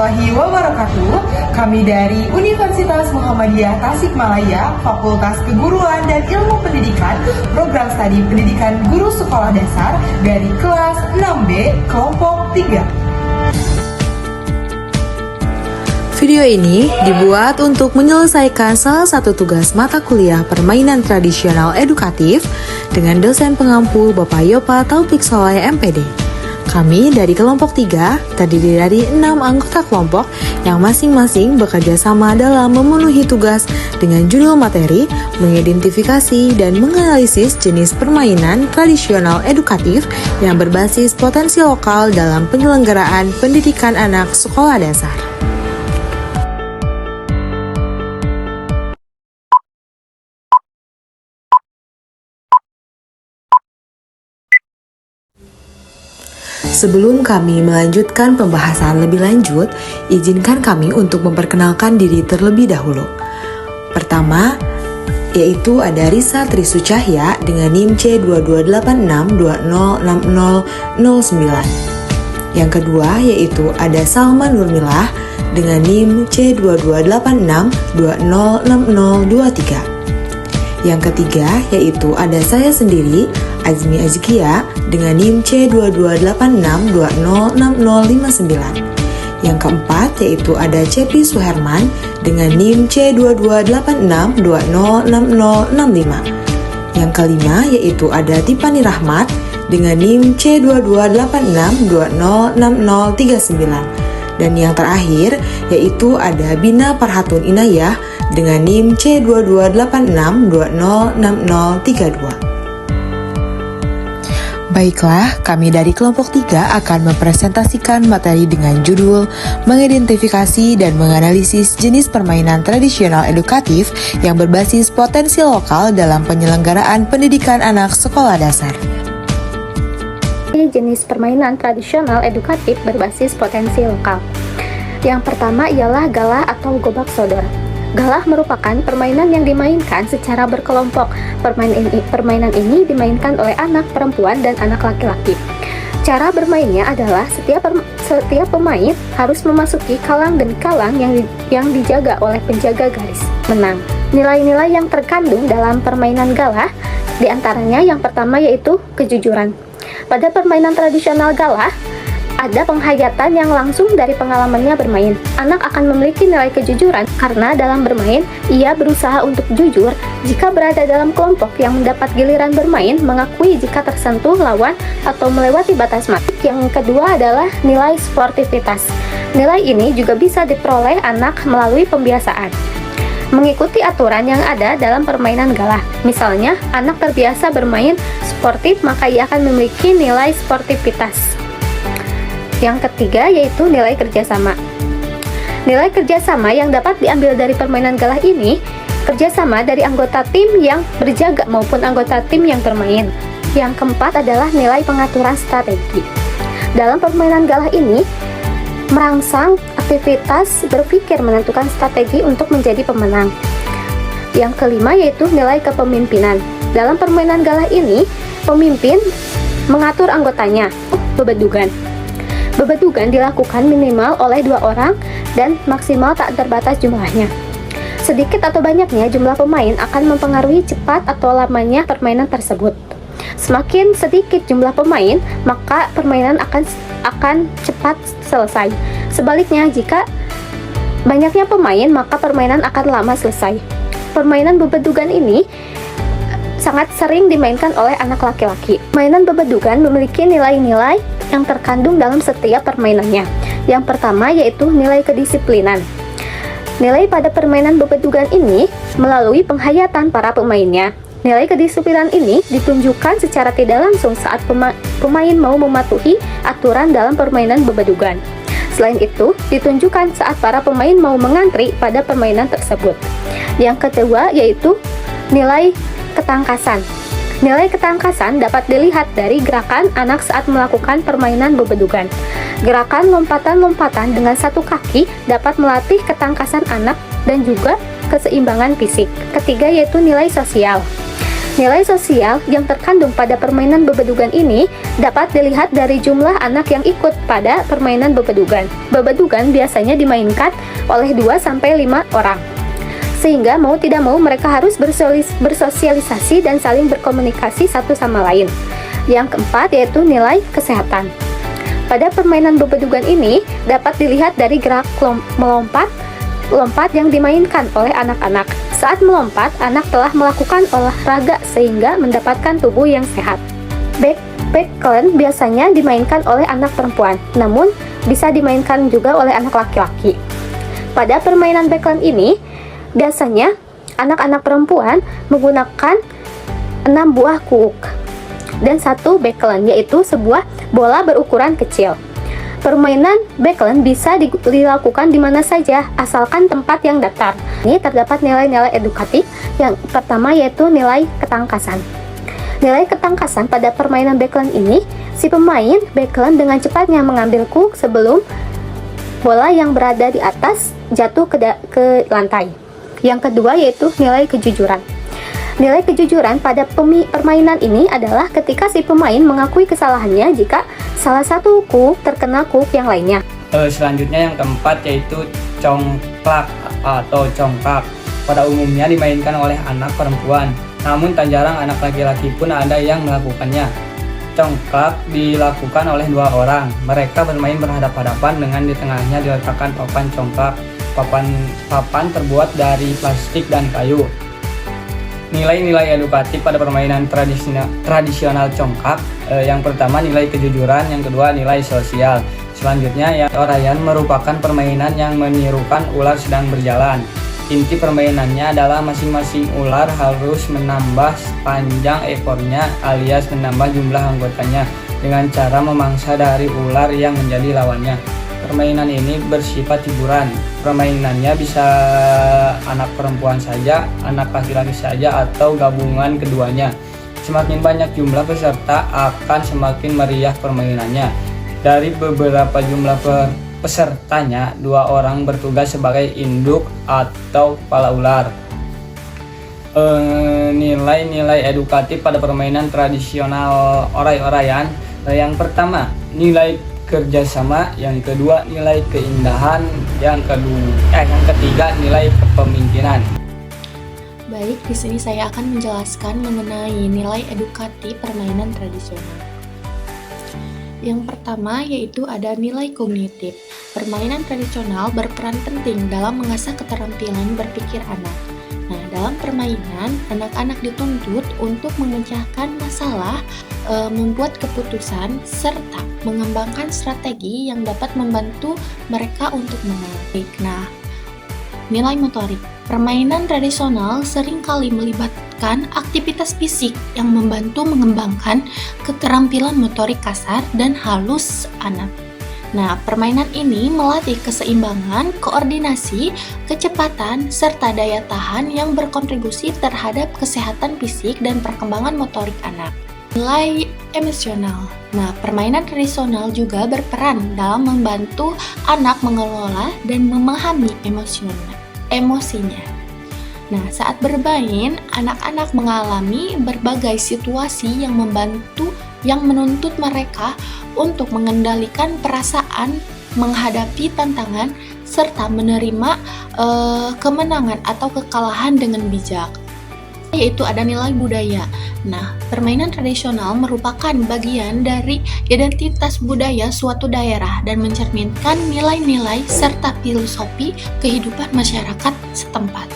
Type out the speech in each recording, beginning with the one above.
warahmatullahi wabarakatuh. Kami dari Universitas Muhammadiyah Tasikmalaya, Fakultas Keguruan dan Ilmu Pendidikan, Program Studi Pendidikan Guru Sekolah Dasar dari kelas 6B, kelompok 3. Video ini dibuat untuk menyelesaikan salah satu tugas mata kuliah permainan tradisional edukatif dengan dosen pengampu Bapak Yopa Taufik Soleh MPD. Kami dari kelompok 3 terdiri dari 6 anggota kelompok yang masing-masing bekerja sama dalam memenuhi tugas dengan judul materi, mengidentifikasi dan menganalisis jenis permainan tradisional edukatif yang berbasis potensi lokal dalam penyelenggaraan pendidikan anak sekolah dasar. Sebelum kami melanjutkan pembahasan lebih lanjut, izinkan kami untuk memperkenalkan diri terlebih dahulu. Pertama, yaitu ada Risa Trisu Cahya dengan NIM C2286206009. Yang kedua, yaitu ada Salma Nurmilah dengan NIM C2286206023. Yang ketiga, yaitu ada saya sendiri, Azmi Azkia, dengan NIM C2286206059. Yang keempat, yaitu ada Cepi Suherman dengan NIM C2286206065. Yang kelima, yaitu ada Tipani Rahmat dengan NIM C2286206039. Dan yang terakhir, yaitu ada Bina Parhatun Inayah dengan NIM C2286206032. Baiklah, kami dari kelompok 3 akan mempresentasikan materi dengan judul mengidentifikasi dan menganalisis jenis permainan tradisional edukatif yang berbasis potensi lokal dalam penyelenggaraan pendidikan anak sekolah dasar. Jenis permainan tradisional edukatif berbasis potensi lokal. Yang pertama ialah galah atau gobak sodor. Galah merupakan permainan yang dimainkan secara berkelompok. Permainan ini dimainkan oleh anak perempuan dan anak laki-laki. Cara bermainnya adalah setiap pemain harus memasuki kalang demi kalang yang dijaga oleh penjaga garis menang. Nilai-nilai yang terkandung dalam permainan galah diantaranya yang pertama yaitu kejujuran. Pada permainan tradisional galah, ada penghayatan yang langsung dari pengalamannya bermain. Anak akan memiliki nilai kejujuran karena dalam bermain, ia berusaha untuk jujur jika berada dalam kelompok yang mendapat giliran bermain, mengakui jika tersentuh lawan atau melewati batas mati. Yang kedua adalah nilai sportivitas. Nilai ini juga bisa diperoleh anak melalui pembiasaan. Mengikuti aturan yang ada dalam permainan galah. Misalnya, anak terbiasa bermain sportif, maka ia akan memiliki nilai sportivitas. Yang ketiga yaitu nilai kerjasama. Nilai kerjasama yang dapat diambil dari permainan galah ini, kerjasama dari anggota tim yang berjaga maupun anggota tim yang bermain. Yang keempat adalah nilai pengaturan strategi. Dalam permainan galah ini, merangsang aktivitas berpikir menentukan strategi untuk menjadi pemenang. Yang kelima yaitu nilai kepemimpinan. Dalam permainan galah ini, pemimpin mengatur anggotanya. Bebedugan. Bebedugan dilakukan minimal oleh 2 orang dan maksimal tak terbatas jumlahnya. Sedikit atau banyaknya jumlah pemain akan mempengaruhi cepat atau lamanya permainan tersebut. Semakin sedikit jumlah pemain, maka permainan akan cepat selesai. Sebaliknya, jika banyaknya pemain, maka permainan akan lama selesai. Permainan bebedugan ini sangat sering dimainkan oleh anak laki-laki. Permainan bebedugan memiliki nilai-nilai yang terkandung dalam setiap permainannya. Yang pertama yaitu nilai kedisiplinan. Nilai pada permainan bebedugan ini melalui penghayatan para pemainnya. Nilai kedisiplinan ini ditunjukkan secara tidak langsung saat pemain mau mematuhi aturan dalam permainan bebedugan. Selain itu, ditunjukkan saat para pemain mau mengantri pada permainan tersebut. Yang kedua yaitu nilai ketangkasan. Nilai ketangkasan dapat dilihat dari gerakan anak saat melakukan permainan bebedugan. Gerakan lompatan-lompatan dengan satu kaki dapat melatih ketangkasan anak dan juga keseimbangan fisik. Ketiga yaitu nilai sosial. Nilai sosial yang terkandung pada permainan bebedugan ini dapat dilihat dari jumlah anak yang ikut pada permainan bebedugan. Bebedugan biasanya dimainkan oleh 2-5 orang. Sehingga mau tidak mau mereka harus bersosialisasi dan saling berkomunikasi satu sama lain. Yang keempat yaitu nilai kesehatan. Pada permainan bebedugan ini dapat dilihat dari gerak lompat yang dimainkan oleh anak-anak. Saat melompat, anak telah melakukan olahraga sehingga mendapatkan tubuh yang sehat. Backland biasanya dimainkan oleh anak perempuan, namun bisa dimainkan juga oleh anak laki-laki. Pada permainan backland ini, biasanya anak-anak perempuan menggunakan 6 buah kuk dan 1 backland, yaitu sebuah bola berukuran kecil. Permainan backland bisa dilakukan di mana saja, asalkan tempat yang datar. Ini terdapat nilai-nilai edukatif. Yang pertama yaitu nilai ketangkasan. Nilai ketangkasan pada permainan backland ini, si pemain backland dengan cepatnya mengambil kuk sebelum bola yang berada di atas jatuh ke lantai. Yang kedua yaitu nilai kejujuran. Nilai kejujuran pada permainan ini adalah ketika si pemain mengakui kesalahannya jika salah satu kuk terkena kuk yang lainnya. Selanjutnya yang keempat yaitu congklak atau congkak. Pada umumnya dimainkan oleh anak perempuan, namun tak jarang anak laki-laki pun ada yang melakukannya. Congklak dilakukan oleh 2 orang. Mereka bermain berhadapan-hadapan dengan di tengahnya diletakkan papan congklak. Papan terbuat dari plastik dan kayu. Nilai-nilai edukatif pada permainan tradisional congkak, yang pertama nilai kejujuran, yang kedua nilai sosial. Selanjutnya yang orayan merupakan permainan yang menirukan ular sedang berjalan. Inti permainannya adalah masing-masing ular harus menambah panjang ekornya alias menambah jumlah anggotanya dengan cara memangsa dari ular yang menjadi lawannya. Permainan ini bersifat hiburan. Permainannya bisa anak perempuan saja, anak laki-laki saja, atau gabungan keduanya. Semakin banyak jumlah peserta akan semakin meriah permainannya. Dari beberapa jumlah pesertanya, 2 orang bertugas sebagai induk atau kepala ular. Nilai-nilai edukatif pada permainan tradisional oray-orayan. Yang pertama, nilai kerjasama, yang kedua nilai keindahan, yang ketiga nilai kepemimpinan. Baik, di sini saya akan menjelaskan mengenai nilai edukatif permainan tradisional. Yang pertama yaitu ada nilai kognitif. Permainan tradisional berperan penting dalam mengasah keterampilan berpikir anak. Nah, dalam permainan, anak-anak dituntut untuk memecahkan masalah, membuat keputusan, serta mengembangkan strategi yang dapat membantu mereka untuk menang. Nah, nilai motorik. Permainan tradisional seringkali melibatkan aktivitas fisik yang membantu mengembangkan keterampilan motorik kasar dan halus anak. Nah, permainan ini melatih keseimbangan, koordinasi, kecepatan, serta daya tahan yang berkontribusi terhadap kesehatan fisik dan perkembangan motorik anak. Nilai emosional. Nah, permainan tradisional juga berperan dalam membantu anak mengelola dan memahami emosinya. Nah, saat bermain, anak-anak mengalami berbagai situasi yang menuntut mereka untuk mengendalikan perasaan, menghadapi tantangan, serta menerima kemenangan atau kekalahan dengan bijak. Yaitu ada nilai budaya. Nah, permainan tradisional merupakan bagian dari identitas budaya suatu daerah dan mencerminkan nilai-nilai serta filosofi kehidupan masyarakat setempat.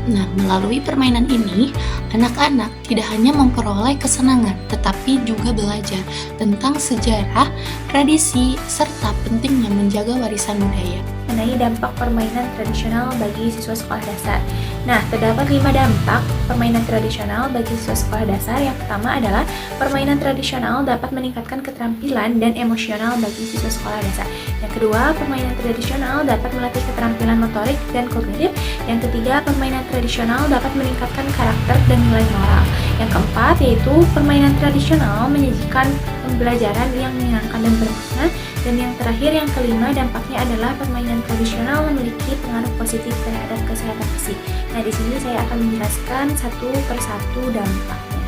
Nah, melalui permainan ini, anak-anak tidak hanya memperoleh kesenangan, tetapi juga belajar tentang sejarah, tradisi, serta pentingnya menjaga warisan budaya. Mengenai dampak permainan tradisional bagi siswa sekolah dasar. Nah, terdapat 5 dampak permainan tradisional bagi siswa sekolah dasar. Yang pertama adalah permainan tradisional dapat meningkatkan keterampilan dan emosional bagi siswa sekolah dasar. Yang kedua, permainan tradisional dapat melatih keterampilan motorik dan kognitif. Yang ketiga, permainan tradisional dapat meningkatkan karakter dan nilai moral. Yang keempat, yaitu permainan tradisional menyajikan pembelajaran yang menyenangkan dan bermakna. Dan yang terakhir, yang kelima, dampaknya adalah permainan tradisional memiliki pengaruh positif terhadap kesehatan fisik. Nah, di sini saya akan menjelaskan satu persatu dampaknya.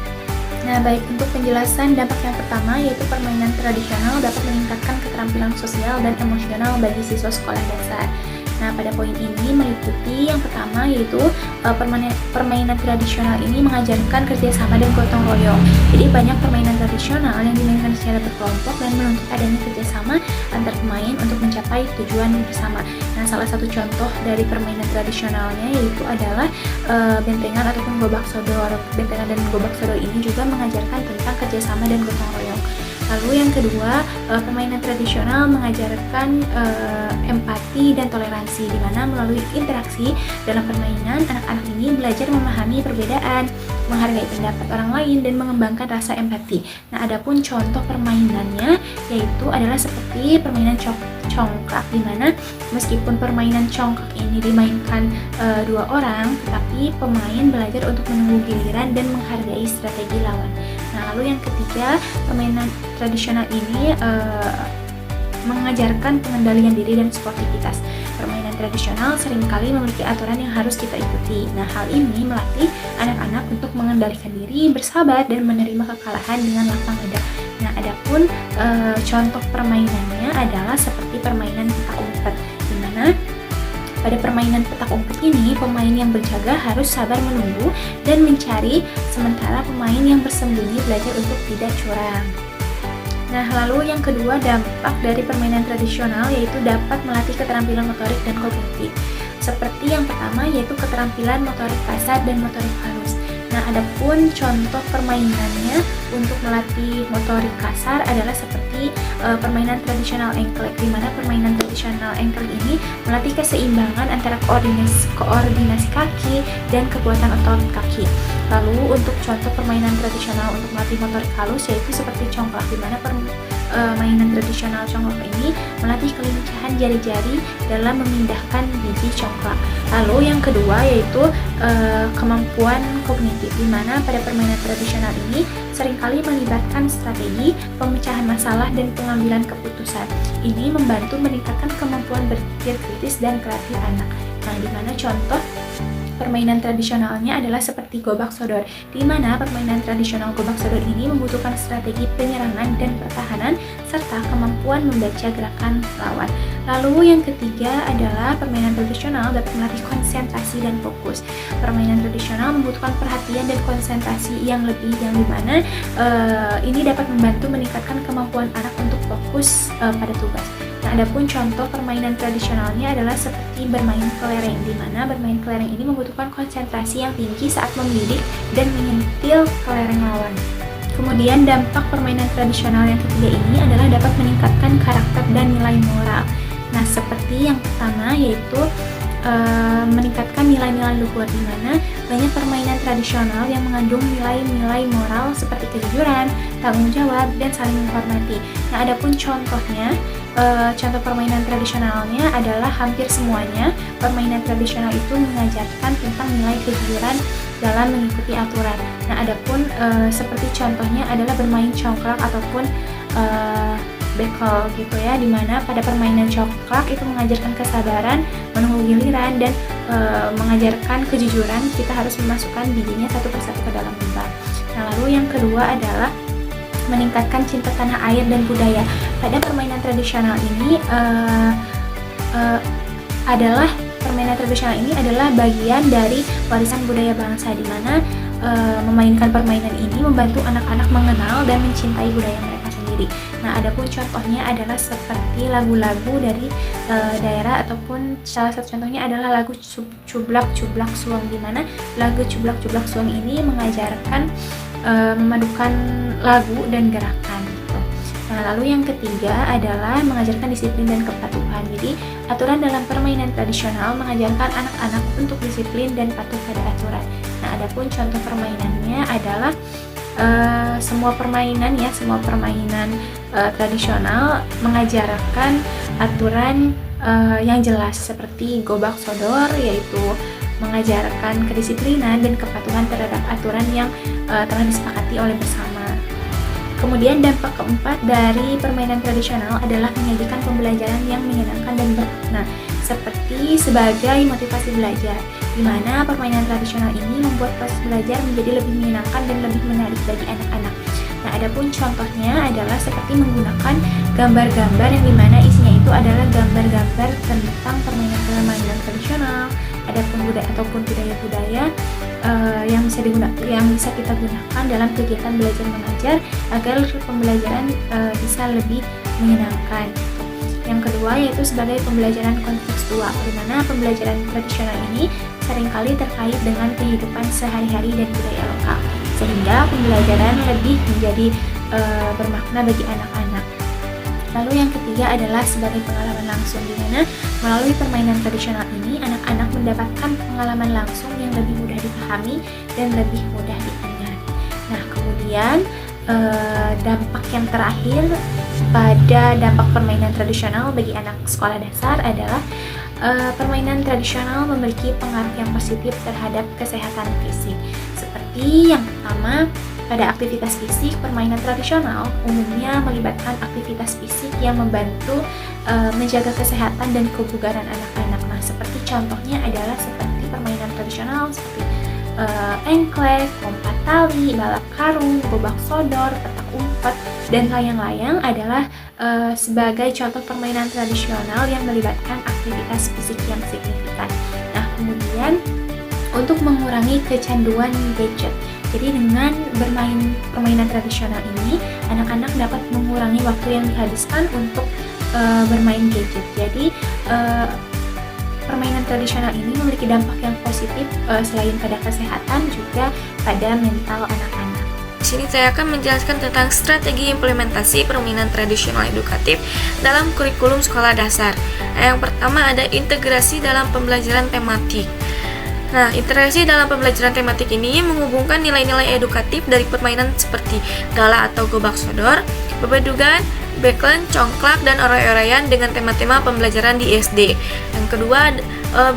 Nah, baik, untuk penjelasan dampak yang pertama yaitu permainan tradisional dapat meningkatkan keterampilan sosial dan emosional bagi siswa sekolah dasar. Nah, pada poin ini meliputi yang pertama yaitu permainan tradisional ini mengajarkan kerjasama dan gotong royong. Jadi banyak permainan tradisional yang dimainkan secara berkelompok dan menuntut adanya kerjasama antar pemain untuk mencapai tujuan bersama. Nah, salah satu contoh dari permainan tradisionalnya yaitu adalah bentengan ataupun gobak sodor. Bentengan dan gobak sodor ini juga mengajarkan tentang kerjasama dan gotong royong. Lalu yang kedua, permainan tradisional mengajarkan empati dan toleransi, di mana melalui interaksi dalam permainan, anak-anak ini belajar memahami perbedaan, menghargai pendapat orang lain, dan mengembangkan rasa empati. Nah, adapun contoh permainannya yaitu adalah seperti permainan congklak, di mana meskipun permainan congklak ini dimainkan dua orang, tetapi pemain belajar untuk menunggu giliran dan menghargai strategi lawan. Nah, lalu yang ketiga, permainan tradisional ini mengajarkan pengendalian diri dan sportivitas. Permainan tradisional seringkali memiliki aturan yang harus kita ikuti. Nah, hal ini melatih anak-anak untuk mengendalikan diri, bersabar, dan menerima kekalahan dengan lapang dada. Nah, adapun contoh permainannya adalah seperti permainan petak umpet, di mana pada permainan petak umpet ini, pemain yang berjaga harus sabar menunggu dan mencari, sementara pemain yang bersembunyi belajar untuk tidak curang. Nah, lalu yang kedua, dampak dari permainan tradisional yaitu dapat melatih keterampilan motorik dan kognitif. Seperti yang pertama yaitu keterampilan motorik kasar dan motorik halus. Nah, adapun contoh permainannya untuk melatih motorik kasar adalah seperti permainan tradisional engklek, di mana permainan tradisional engklek ini melatih keseimbangan antara koordinasi kaki dan kekuatan otot kaki. Lalu untuk contoh permainan tradisional untuk melatih motorik halus yaitu seperti congklak, di mana permainan tradisional congklak ini melatih kelincahan jari-jari dalam memindahkan biji congklak. Lalu yang kedua yaitu kemampuan kognitif, di mana pada permainan tradisional ini seringkali melibatkan strategi, pemecahan masalah, dan pengambilan keputusan. Ini membantu meningkatkan kemampuan berpikir kritis dan kreatif anak. Nah, di mana contoh permainan tradisionalnya adalah seperti gobak sodor, di mana permainan tradisional gobak sodor ini membutuhkan strategi penyerangan dan pertahanan serta kemampuan membaca gerakan lawan. Lalu yang ketiga adalah permainan tradisional dapat melatih konsentrasi dan fokus. Permainan tradisional membutuhkan perhatian dan konsentrasi yang lebih, yang dimana ini dapat membantu meningkatkan kemampuan anak untuk fokus pada tugas. Nah, adapun contoh permainan tradisionalnya adalah seperti bermain kelereng, di mana bermain kelereng ini membutuhkan konsentrasi yang tinggi saat membidik dan menyentil kelereng lawan. Kemudian dampak permainan tradisional yang ketiga ini adalah dapat meningkatkan karakter dan nilai moral. Nah, seperti yang pertama yaitu meningkatkan nilai-nilai luhur, di mana banyak permainan tradisional yang mengandung nilai-nilai moral seperti kejujuran, tanggung jawab, dan saling menghormati. Nah, adapun contohnya, contoh permainan tradisionalnya adalah hampir semuanya permainan tradisional itu mengajarkan tentang nilai kejujuran dalam mengikuti aturan. Nah, adapun seperti contohnya adalah bermain congklak ataupun bekel gitu ya, dimana pada permainan congklak itu mengajarkan kesabaran, menunggu giliran, dan mengajarkan kejujuran. Kita harus memasukkan bijinya satu persatu ke dalam lubang. Nah, lalu yang kedua adalah meningkatkan cinta tanah air dan budaya. Pada permainan tradisional ini permainan tradisional ini adalah bagian dari warisan budaya bangsa, di mana memainkan permainan ini membantu anak-anak mengenal dan mencintai budaya mereka sendiri. Nah, adapun contohnya adalah seperti lagu-lagu dari daerah, ataupun salah satu contohnya adalah lagu Cublak Cublak Suang, di mana lagu Cublak Cublak Suang ini mengajarkan memadukan lagu dan gerakan gitu. Nah, lalu yang ketiga adalah mengajarkan disiplin dan kepatuhan. Jadi, aturan dalam permainan tradisional mengajarkan anak-anak untuk disiplin dan patuh pada aturan. Nah, adapun contoh permainannya adalah semua permainan tradisional mengajarkan aturan yang jelas, seperti gobak sodor yaitu mengajarkan kedisiplinan dan kepatuhan terhadap aturan yang telah disepakati oleh bersama. Kemudian dampak keempat dari permainan tradisional adalah menyajikan pembelajaran yang menyenangkan dan bermakna, seperti sebagai motivasi belajar, di mana permainan tradisional ini membuat proses belajar menjadi lebih menyenangkan dan lebih menarik bagi anak-anak. Nah, adapun contohnya adalah seperti menggunakan gambar-gambar yang dimana isinya itu adalah gambar-gambar tentang permainan tradisional, adapun budaya-budaya yang bisa kita gunakan dalam kegiatan belajar mengajar agar pembelajaran bisa lebih menyenangkan. Yang kedua yaitu sebagai pembelajaran kontekstual, di mana pembelajaran tradisional ini seringkali terkait dengan kehidupan sehari-hari dan budaya lokal, sehingga pembelajaran lebih menjadi bermakna bagi anak-anak. Lalu yang ketiga adalah sebagai pengalaman langsung, di mana melalui permainan tradisional ini anak-anak mendapatkan pengalaman langsung yang lebih mudah dipahami dan lebih mudah diingat. Nah, kemudian dampak yang terakhir pada dampak permainan tradisional bagi anak sekolah dasar adalah permainan tradisional memiliki pengaruh yang positif terhadap kesehatan fisik. Seperti yang pertama, pada aktivitas fisik, permainan tradisional umumnya melibatkan aktivitas fisik yang membantu menjaga kesehatan dan kebugaran anak-anak. Nah, seperti contohnya adalah seperti permainan tradisional seperti engklek, lompat tali, balap karung, gobak sodor, petak umpet, dan layang-layang adalah sebagai contoh permainan tradisional yang melibatkan aktivitas fisik yang signifikan. Nah, kemudian untuk mengurangi kecanduan gadget. Jadi dengan bermain permainan tradisional ini, anak-anak dapat mengurangi waktu yang dihabiskan untuk bermain gadget. Jadi permainan tradisional ini memiliki dampak yang positif selain pada kesehatan juga pada mental anak-anak. Di sini saya akan menjelaskan tentang strategi implementasi permainan tradisional edukatif dalam kurikulum sekolah dasar. Yang pertama ada integrasi dalam pembelajaran tematik. Nah, integrasi dalam pembelajaran tematik ini menghubungkan nilai-nilai edukatif dari permainan seperti gala atau gobak sodor, bebedugan, backland, congklak, dan oray-orayan dengan tema-tema pembelajaran di SD. Yang kedua,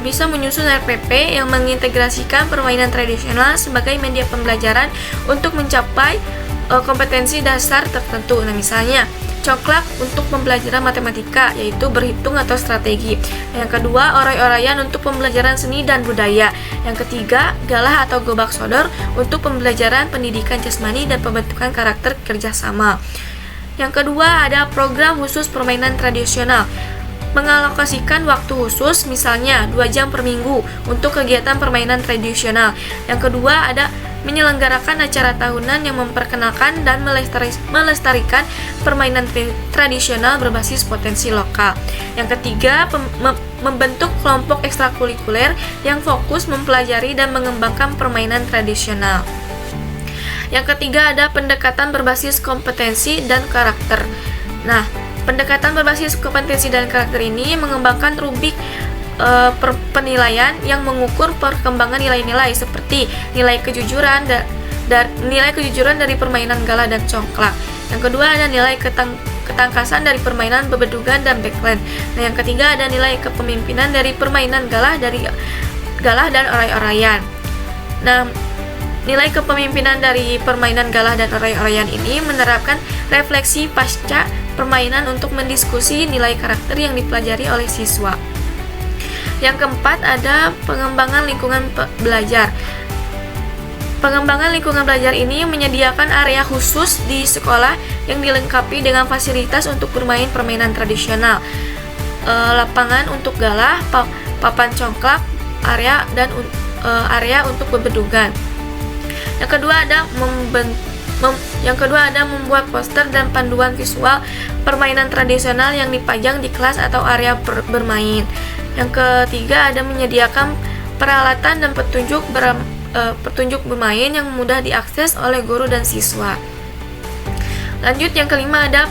bisa menyusun RPP yang mengintegrasikan permainan tradisional sebagai media pembelajaran untuk mencapai kompetensi dasar tertentu. Nah, misalnya congklak untuk pembelajaran matematika, yaitu berhitung atau strategi. Yang kedua, oray-orayan untuk pembelajaran seni dan budaya. Yang ketiga, galah atau gobak sodor untuk pembelajaran pendidikan jasmani dan pembentukan karakter kerjasama. Yang kedua, ada program khusus permainan tradisional. Mengalokasikan waktu khusus, misalnya 2 jam per minggu untuk kegiatan permainan tradisional. Yang kedua, ada menyelenggarakan acara tahunan yang memperkenalkan dan melestarikan permainan tradisional berbasis potensi lokal. Yang ketiga, membentuk kelompok ekstrakurikuler yang fokus mempelajari dan mengembangkan permainan tradisional. Yang ketiga, ada pendekatan berbasis kompetensi dan karakter. Nah, pendekatan berbasis kompetensi dan karakter ini mengembangkan rubrik penilaian yang mengukur perkembangan nilai-nilai seperti nilai kejujuran dari permainan gala dan congklak. Yang kedua ada nilai ketangkasan dari permainan bebedugan dan backland. Nah, yang ketiga ada nilai kepemimpinan dari permainan galah dan oray-orayan. Nah, nilai kepemimpinan dari permainan galah dan oray-orayan ini menerapkan refleksi pasca permainan untuk mendiskusi nilai karakter yang dipelajari oleh siswa. Yang keempat ada pengembangan lingkungan belajar. Pengembangan lingkungan belajar ini menyediakan area khusus di sekolah yang dilengkapi dengan fasilitas untuk bermain permainan tradisional, lapangan untuk galah, papan congklak, area untuk bebedugan. Yang kedua ada membuat poster dan panduan visual permainan tradisional yang dipajang di kelas atau area bermain. Yang ketiga ada menyediakan peralatan dan petunjuk bermain yang mudah diakses oleh guru dan siswa. Lanjut, yang kelima ada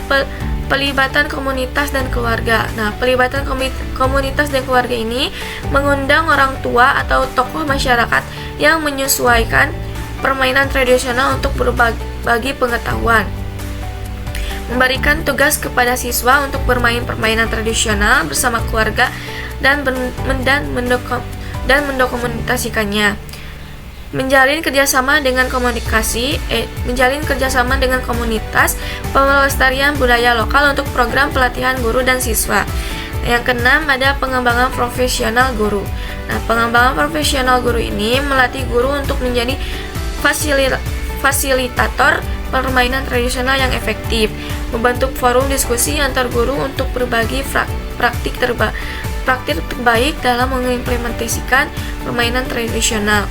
pelibatan komunitas dan keluarga. Nah, pelibatan komunitas dan keluarga ini mengundang orang tua atau tokoh masyarakat yang menyesuaikan permainan tradisional untuk berbagi pengetahuan. Memberikan tugas kepada siswa untuk bermain permainan tradisional bersama keluarga dan mendokumentasikannya. menjalin kerjasama dengan komunitas pelestarian budaya lokal untuk program pelatihan guru dan siswa. Yang keenam ada pengembangan profesional guru. Nah, pengembangan profesional guru ini melatih guru untuk menjadi fasilitator permainan tradisional yang efektif, membentuk forum diskusi antar guru untuk berbagi praktik terbaik dalam mengimplementasikan permainan tradisional.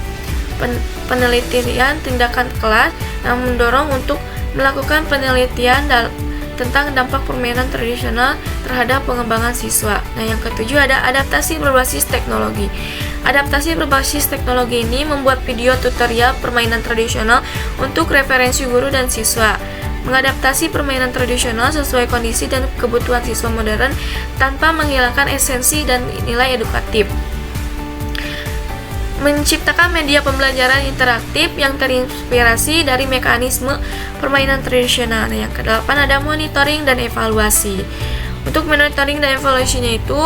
Penelitian tindakan kelas yang mendorong untuk melakukan penelitian tentang dampak permainan tradisional terhadap pengembangan siswa. Nah, yang ketujuh ada adaptasi berbasis teknologi. Adaptasi berbasis teknologi ini membuat video tutorial permainan tradisional untuk referensi guru dan siswa. Mengadaptasi permainan tradisional sesuai kondisi dan kebutuhan siswa modern tanpa menghilangkan esensi dan nilai edukatif. Menciptakan media pembelajaran interaktif yang terinspirasi dari mekanisme permainan tradisional. Yang kedelapan ada monitoring dan evaluasi. Untuk monitoring dan evaluasinya itu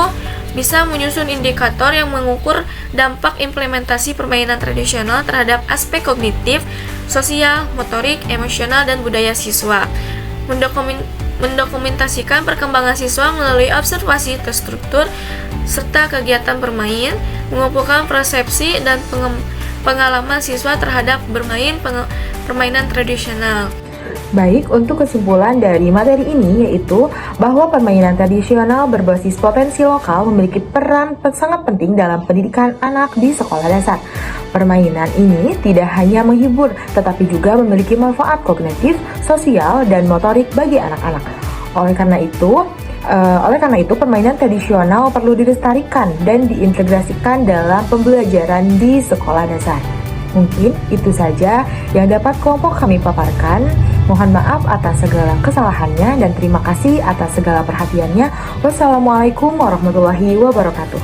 bisa menyusun indikator yang mengukur dampak implementasi permainan tradisional terhadap aspek kognitif, sosial, motorik, emosional, dan budaya siswa. Mendokumentasikan perkembangan siswa melalui observasi terstruktur serta kegiatan bermain, mengumpulkan persepsi dan pengalaman siswa terhadap permainan tradisional. Baik, untuk kesimpulan dari materi ini yaitu bahwa permainan tradisional berbasis potensi lokal memiliki peran sangat penting dalam pendidikan anak di sekolah dasar. Permainan ini tidak hanya menghibur, tetapi juga memiliki manfaat kognitif, sosial, dan motorik bagi anak-anak. Oleh karena itu, permainan tradisional perlu dilestarikan dan diintegrasikan dalam pembelajaran di sekolah dasar. Mungkin itu saja yang dapat kelompok kami paparkan. Mohon maaf atas segala kesalahannya dan terima kasih atas segala perhatiannya. Wassalamualaikum warahmatullahi wabarakatuh.